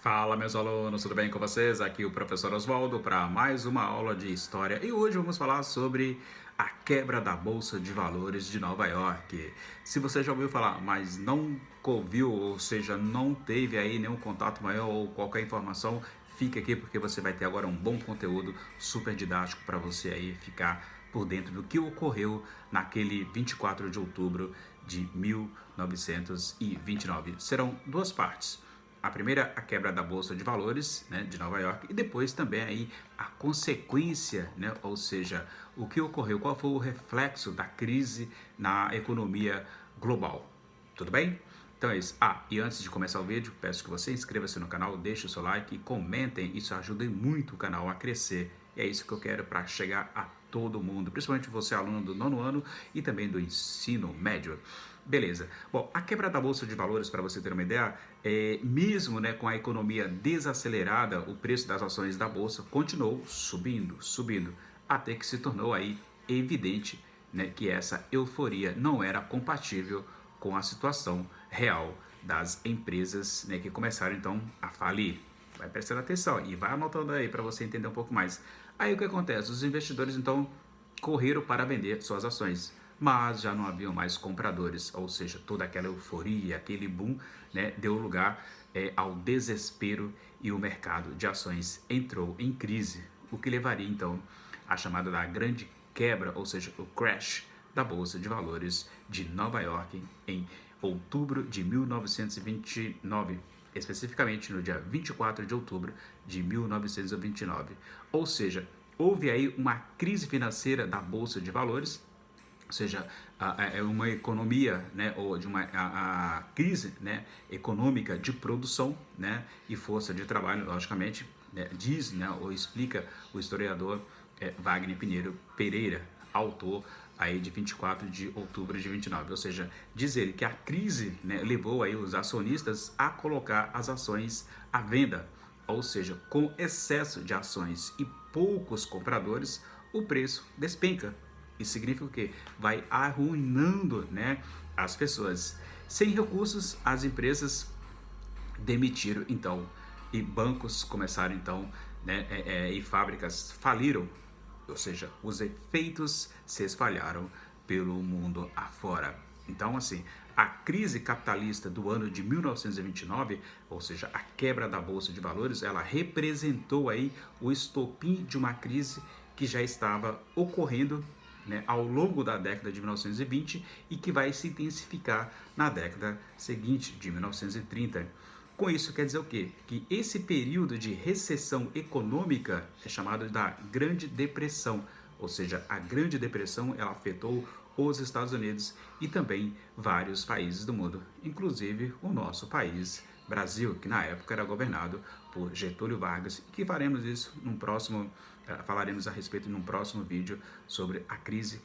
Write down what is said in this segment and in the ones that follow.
Fala, meus alunos, tudo bem com vocês? Aqui o professor Oswaldo para mais uma aula de história e hoje vamos falar sobre a quebra da Bolsa de Valores de Nova York. Se você já ouviu falar, mas não ouviu, ou seja, não teve aí nenhum contato maior ou qualquer informação, fique aqui porque você vai ter agora um bom conteúdo super didático para você aí ficar por dentro do que ocorreu naquele 24 de outubro de 1929. Serão duas partes. A primeira, a quebra da Bolsa de Valores, né, de Nova York, e depois também aí a consequência, né, ou seja, o que ocorreu, qual foi o reflexo da crise na economia global. Tudo bem? Então é isso. E antes de começar o vídeo, peço que você inscreva-se no canal, deixe o seu like e comentem, isso ajuda muito o canal a crescer. E é isso que eu quero para chegar a todo mundo, principalmente você, aluno do nono ano e também do ensino médio. Beleza. Bom, a quebra da Bolsa de Valores, para você ter uma ideia, mesmo, né, com a economia desacelerada, o preço das ações da Bolsa continuou subindo, até que se tornou aí evidente, né, que essa euforia não era compatível com a situação real das empresas, né, que começaram então a falir. Vai prestando atenção e vai anotando aí para você entender um pouco mais. Aí o que acontece? Os investidores então correram para vender suas ações, mas já não haviam mais compradores, ou seja, toda aquela euforia, aquele boom, né, deu lugar ao desespero e o mercado de ações entrou em crise, o que levaria então à chamada da grande quebra, ou seja, o crash da Bolsa de Valores de Nova York em outubro de 1929, especificamente no dia 24 de outubro de 1929. Ou seja, houve aí uma crise financeira da Bolsa de Valores, ou seja, é uma economia, né, ou de uma a crise, né, econômica de produção, né, e força de trabalho, logicamente, né, diz, né, ou explica o historiador Wagner Pinheiro Pereira, autor aí de 24 de outubro de 29, ou seja, diz ele que a crise, né, levou aí os acionistas a colocar as ações à venda, ou seja, com excesso de ações e poucos compradores, o preço despenca. Isso significa o quê? Vai arruinando, né, as pessoas. Sem recursos, as empresas demitiram então e bancos começaram então, né, e fábricas faliram, ou seja, os efeitos se espalharam pelo mundo afora. Então, assim, a crise capitalista do ano de 1929, ou seja, a quebra da Bolsa de Valores, ela representou aí o estopim de uma crise que já estava ocorrendo, né, ao longo da década de 1920 e que vai se intensificar na década seguinte, de 1930. Com isso, quer dizer o quê? Que esse período de recessão econômica é chamado da Grande Depressão, ou seja, a Grande Depressão ela afetou os Estados Unidos e também vários países do mundo, inclusive o nosso país, Brasil, que na época era governado por Getúlio Vargas, e que faremos isso num próximo, falaremos a respeito num próximo vídeo sobre a crise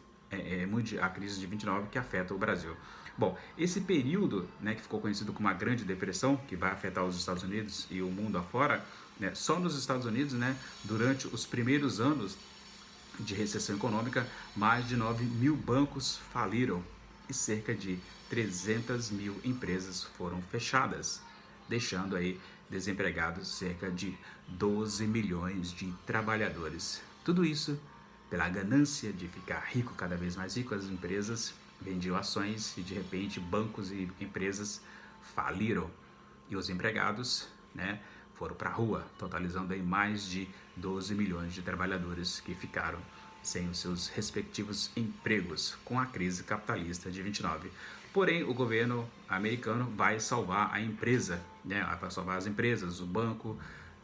a crise de 29 que afeta o Brasil. Bom, esse período, né, que ficou conhecido como a Grande Depressão, que vai afetar os Estados Unidos e o mundo afora, né, só nos Estados Unidos, né, durante os primeiros anos de recessão econômica, mais de 9 mil bancos faliram e cerca de 300 mil empresas foram fechadas, deixando aí desempregados cerca de 12 milhões de trabalhadores. Tudo isso pela ganância de ficar rico, cada vez mais rico, as empresas vendiam ações e de repente bancos e empresas faliram e os empregados, né, foram para a rua, totalizando aí mais de 12 milhões de trabalhadores que ficaram sem os seus respectivos empregos com a crise capitalista de 29. Porém, o governo americano vai salvar a empresa, né, vai salvar as empresas, o banco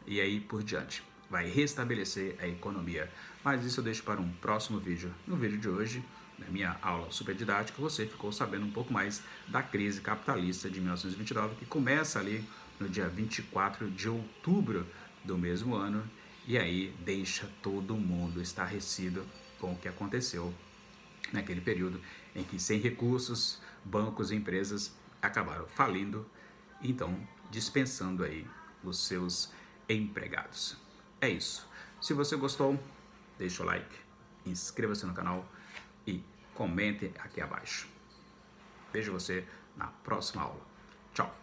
e aí por diante. Vai restabelecer a economia. Mas isso eu deixo para um próximo vídeo. No vídeo de hoje, na minha aula super didática, você ficou sabendo um pouco mais da crise capitalista de 1929, que começa ali no dia 24 de outubro do mesmo ano, e aí deixa todo mundo estarrecido com o que aconteceu naquele período em que, sem recursos, bancos e empresas acabaram falindo, então dispensando aí os seus empregados. É isso. Se você gostou, deixa o like, inscreva-se no canal e comente aqui abaixo. Vejo você na próxima aula. Tchau!